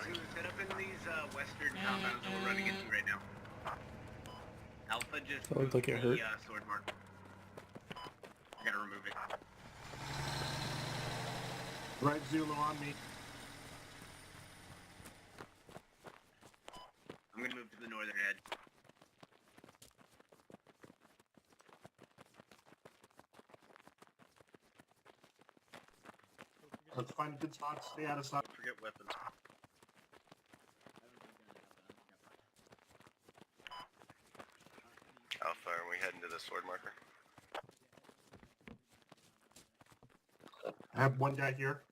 Zulu, set up in these western compounds that we're running into right now. Alpha just That looked like it hurt. Sword mark. I gotta remove it. Right, Zulu on me. I'm gonna move to the northern edge. Let's find a good spot. Stay out of sight. Don't forget weapons. Alpha, are we heading to the sword marker? I have one guy here.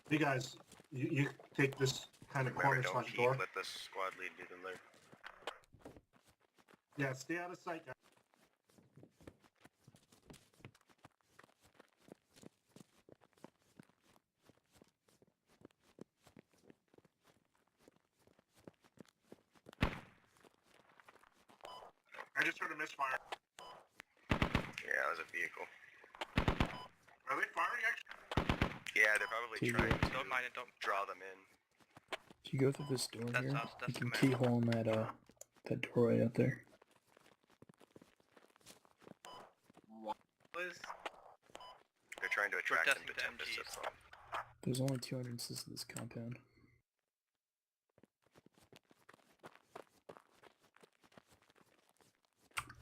You guys, you take this kind of Remember, corner don't slash peek, door. let the squad lead do the alert. Yeah, stay out of sight, guys. I just heard a misfire. Yeah, it was a vehicle. Are they firing actually? Yeah, they're probably Dude, trying to Don't mind it, don't. draw them in. If you go through this door That's here, us, that's you can the keyhole in that doorway out there. What was? They're trying to attract them to testing to Tempest, MGs. that's all. There's only 2 entrances to this compound.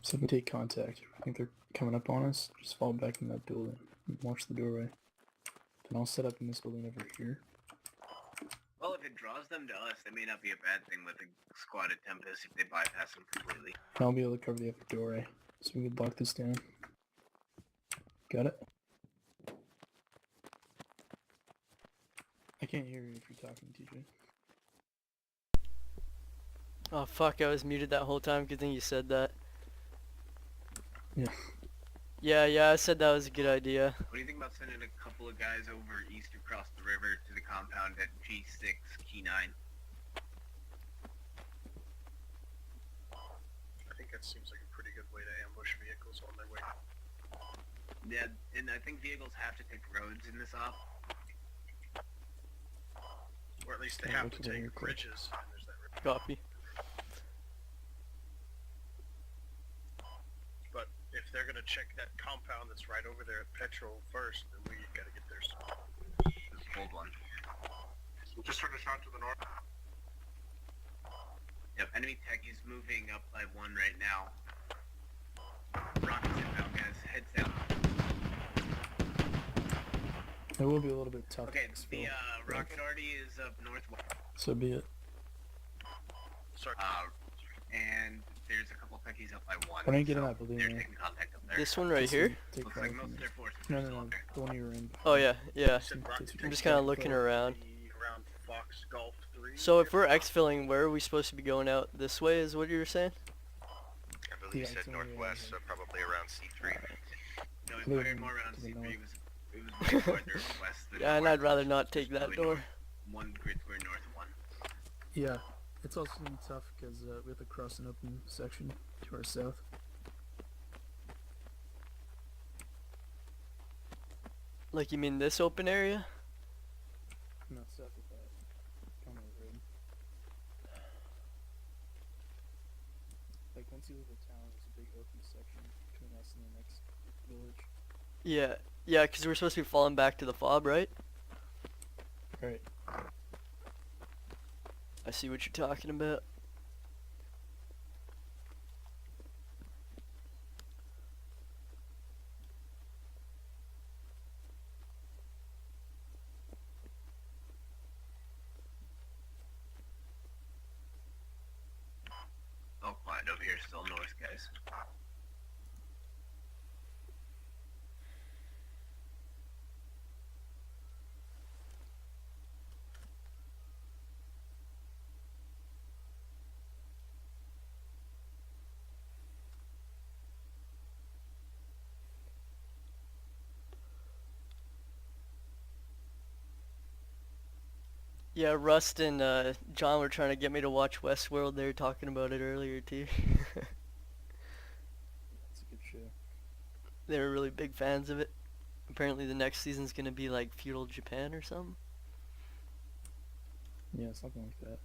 So if we take contact, I think they're coming up on us, just fall back in that building and watch the doorway. Then I'll set up in this building over here. Well, if it draws them to us, it may not be a bad thing with a squad at Tempest if they bypass them completely. And I'll be able to cover the upper doorway, so we can lock this down. Got it? I can't hear you if you're talking, TJ. Oh fuck, I was muted that whole time. Good thing you said that. Yeah. Yeah, I said that was a good idea. What do you think about sending a couple of guys over east across the river to the compound at G6, Key 9? I think that seems like a pretty good way to ambush vehicles on their way. Yeah, and I think vehicles have to take roads in this op. Or at least they Yeah, have look to at it take real quick. bridges. And there's that river. Copy. But if they're gonna check that compound that's right over there at Petrol first, then we gotta get there. This old one. Just heard a shot to the north. Yep, enemy tech is moving up by 1 right now. Rockets inbound, guys. Heads down. It will be a little bit tough. Okay, to the exfil, but rocket already is up northwest. so be it. Sorry. And there's a couple techies up by 1. Why don't you get in so that building they're there? taking contact up there. This one right here? Take Looks fire like most from of it. their forces No, are no, still no, up there. the one you were in. Oh yeah. You said rocket I'm I'm tank just kinda looking around. be around Fox Golf 3. So if we're exfilling, where are we supposed to be going out? This way is what you were saying? I believe Yeah, you said it's only northwest, so probably around C3. No, it Moving fired more around to the C3. north. It was way farther west than Yeah, and north. I'd rather not take that Probably door. north. 1 grid square north 1. Yeah, it's also gonna be tough because we have to cross an open section to our south. Like you mean this open area? Not south of that. Conway Road. Like once you leave the town, there's a big open section between us and the next village. Yeah, because we're supposed to be falling back to the fob, right? Right. I see what you're talking about. Oh, quiet over here, still north, guys. Yeah, Rust and John were trying to get me to watch Westworld. They were talking about it earlier too. It's a good show. They were really big fans of it. Apparently the next season's gonna be like feudal Japan or something. Yeah, something like that.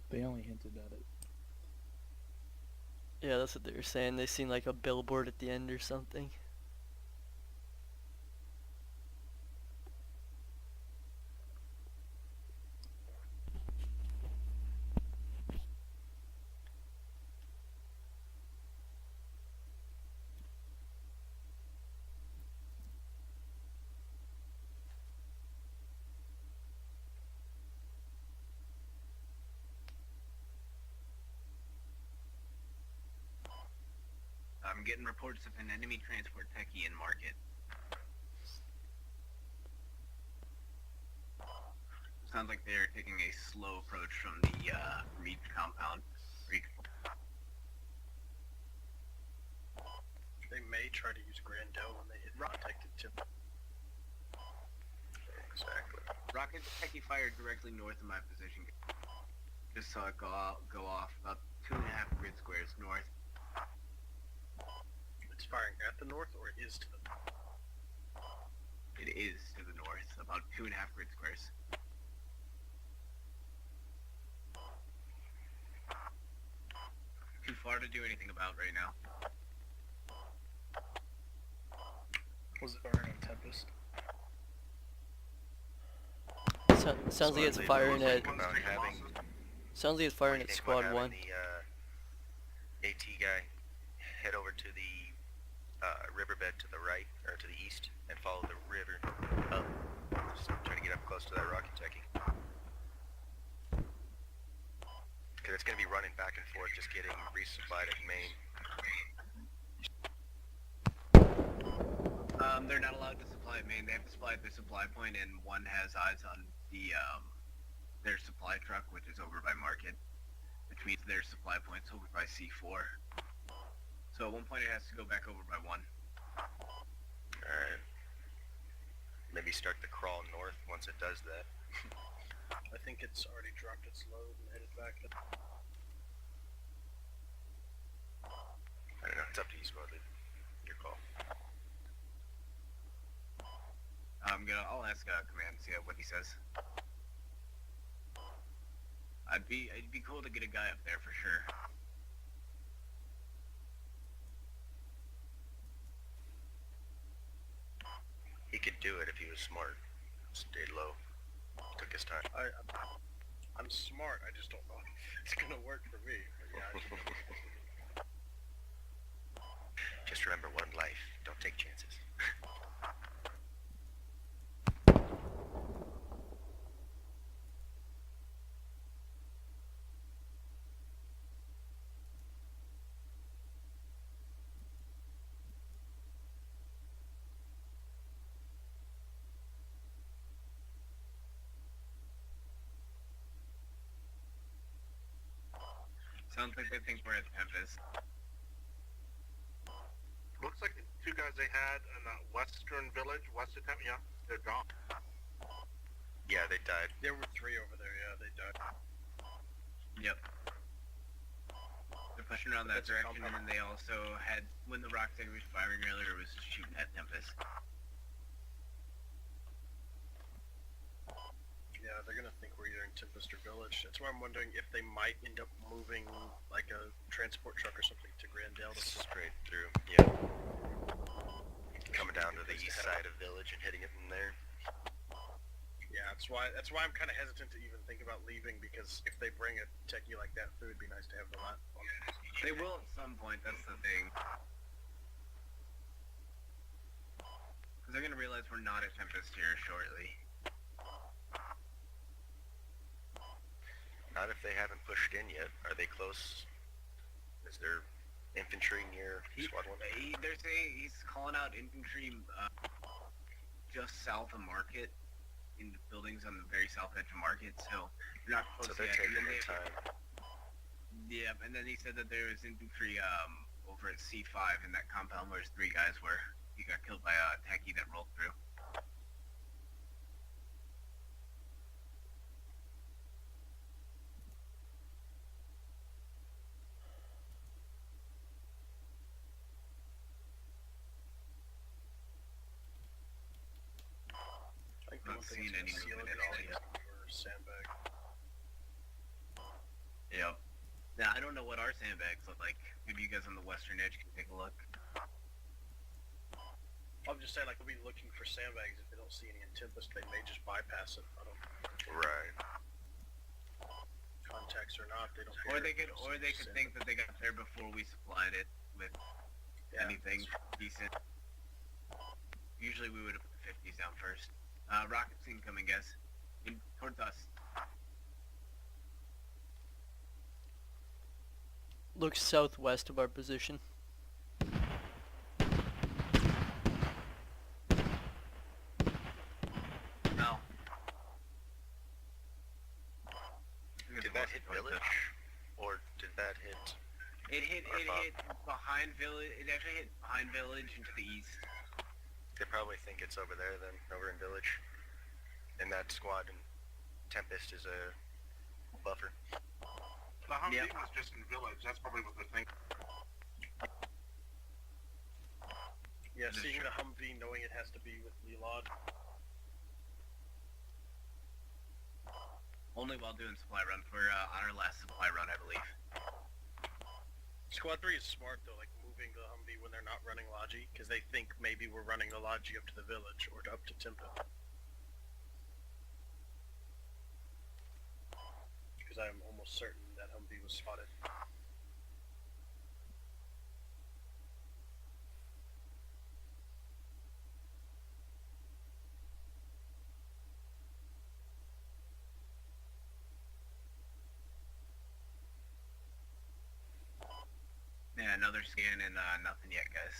They only hinted at it. Yeah, that's what they were saying. They seen like a billboard at the end or something. I'm getting reports of an enemy transport techie in market. Sounds like they're taking a slow approach from the Reach compound. They may try to use Grandel when they hit protected tip. Exactly. Rocket techie fired directly north of my position. Just saw it go off about 2.5 grid squares north. It's firing at the north, or it is to the north? It is to the north, about 2.5 grid squares. Too far to do anything about right now. Was it firing on Tempest? Sounds like it's Slightly firing though, at. think about having, Sounds like it's what do firing you at think about squad having 1. The AT guy head over to the riverbed to the right, or to the east, and follow the river up. Just try to get up close to that rocket techie. Because it's going to be running back and forth, just getting resupplied at main. They're not allowed to supply at main. They have to supply at their supply point, and one has eyes on the their supply truck, which is over by market, which means their supply point's over by C4. So at one point it has to go back over by 1. Alright. Maybe start the crawl north once it does that. I think it's already dropped its load and headed back. I don't know, it's up to you, squad lead. Your call. I'll ask command and see what he says. It'd be cool to get a guy up there for sure. He could do it if he was smart. Stayed low. Took his time. I'm smart, I just don't know if it's gonna work for me. But yeah, Just remember, one life. Don't take chances. Sounds like they think we're at Tempest. Looks like the two guys they had in the western village, west of Tempe, yeah, they're gone. Yeah, they died. there were 3 over there, yeah, they died. Yep. They're pushing around that That's a direction, and then they also had, when the rock thing was firing earlier, was shooting at Tempest. Yeah, they're gonna think we're either in Tempest or Village. That's why I'm wondering if they might end up moving like a transport truck or something to Grandel. Straight through. Yeah. Coming down to the east side of village and hitting it from there. Yeah, that's why I'm kind of hesitant to even think about leaving, because if they bring a techie like that through, it'd be nice to have them on. They will at some point, that's the thing. Because they're going to realize we're not at Tempest here shortly. Not if they haven't pushed in yet. Are they close? Is there infantry near squad 1? He's calling out infantry just south of Market, in the buildings on the very south edge of Market, so they're not close So they're yet. taking And then their time. Yeah, and then he said that there was infantry over at C5 in that compound where his 3 guys were. He got killed by a techie that rolled through. think seen it's any gonna seal movement it at all all yet. for sandbag. Yep. Now I don't know what our sandbags look like. Maybe you guys on the western edge can take a look. I'm just saying, like, we'll be looking for sandbags. If they don't see any in Tempest, they may just bypass it. I don't Right. contacts or not. They don't. Or care. they could, They'll or see they could sandbag. think that they got there before we supplied it with Yeah, anything decent. Usually we would have put the 50s down first. Rockets incoming, guys. In towards us. Looks southwest of our position. No. Did that hit village? Or did that hit... It hit Our behind village. It actually hit behind village into the east. They probably think it's over there then, over in village. And that squad in Tempest is a buffer. The Humvee Yep. was just in village. That's probably what they're thinking. Yeah, That is seeing true. the Humvee, knowing it has to be with Lelod. Only while doing supply run for on our last supply run, I believe. Squad 3 is smart though, like moving the Humvee when they're not running Logi, because they think maybe we're running the Logi up to the village or up to Tempo. Because I'm almost certain that Humvee was spotted. Yeah, another scan and nothing yet, guys.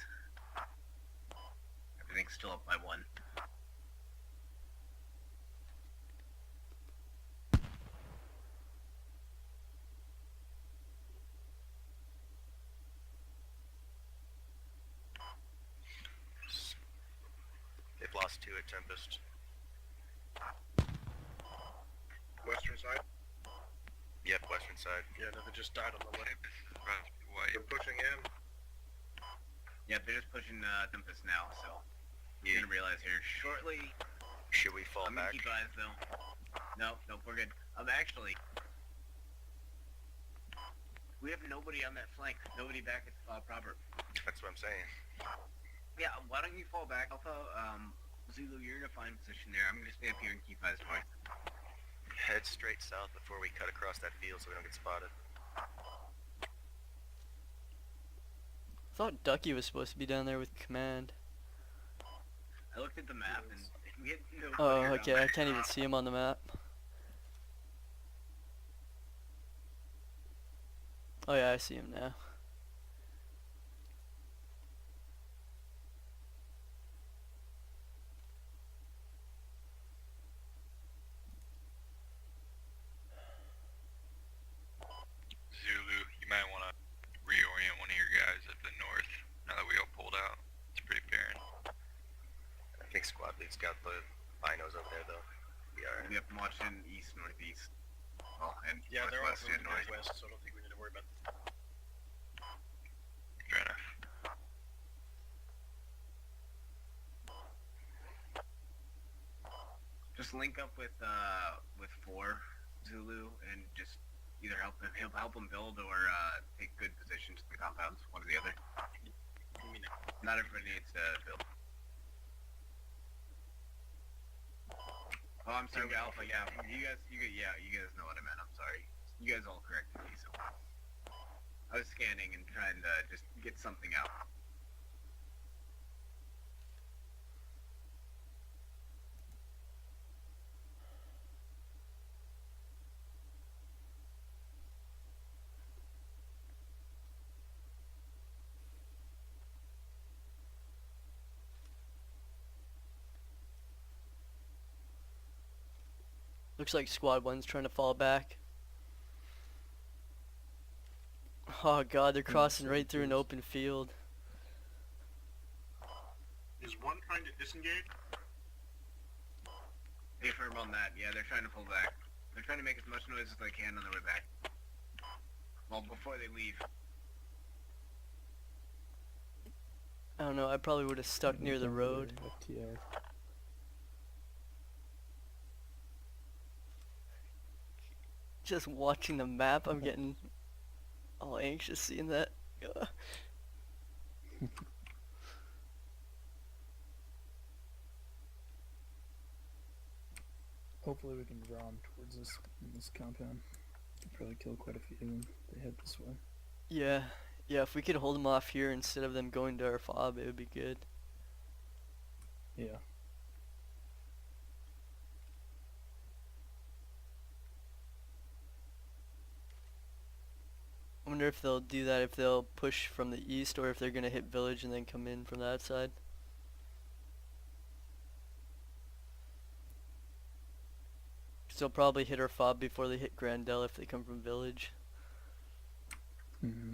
Everything's still up by 1. They've lost 2 at Tempest. Western side. Yep, western side. Yeah, no, they just died on the left. They're pushing in. Yeah, they're just pushing Tempest now, so Yeah. you're gonna realize here shortly. Should we fall I'm gonna back? keep eyes though. Nope, we're good. Actually, we have nobody on that flank. Nobody back at proper. That's what I'm saying. Yeah, why don't you fall back, Alpha? Zulu, you're in a fine position there. I'm gonna stay up here and keep eyes north. Head straight south before we cut across that field so we don't get spotted. I thought Ducky was supposed to be down there with command. I looked at the map and we had no. Oh, clear okay, down I there. can't even see him on the map. Oh yeah, I see him now. Zulu, you might want to reorient one of your guys at the north now that we all pulled out. It's pretty barren. I think squad lead's got the binos over there though. We are. We have them watching east, northeast. Well, and Yeah, they're all northwest from and the north. northwest, so I don't think we need to worry about that. Fair enough. Just link up with 4 Zulu and just either help him build or take good positions in the compounds, one or the other. You mean, Not everybody needs to build. Oh, I'm sorry, Alpha. Yeah, you guys know what I meant. I'm sorry. You guys all corrected me, so I was scanning and trying to just get something out. Looks like squad 1's trying to fall back. Oh god, they're crossing right through an open field. Is one trying to disengage? Stay firm on that. Yeah, they're trying to pull back. They're trying to make as much noise as they can on their way back. Well, before they leave. I don't know, I probably would have stuck near the road. FTR. Just watching the map, I'm getting all anxious seeing that. Ugh. Hopefully we can draw them towards this compound. Probably kill quite a few of them. They head this way. Yeah, yeah. If we could hold them off here instead of them going to our fob, it would be good. Yeah. I wonder if they'll do that, if they'll push from the east, or if they're gonna hit village and then come in from that side. So they'll probably hit our fob before they hit Grandel if they come from village. Mm-hmm.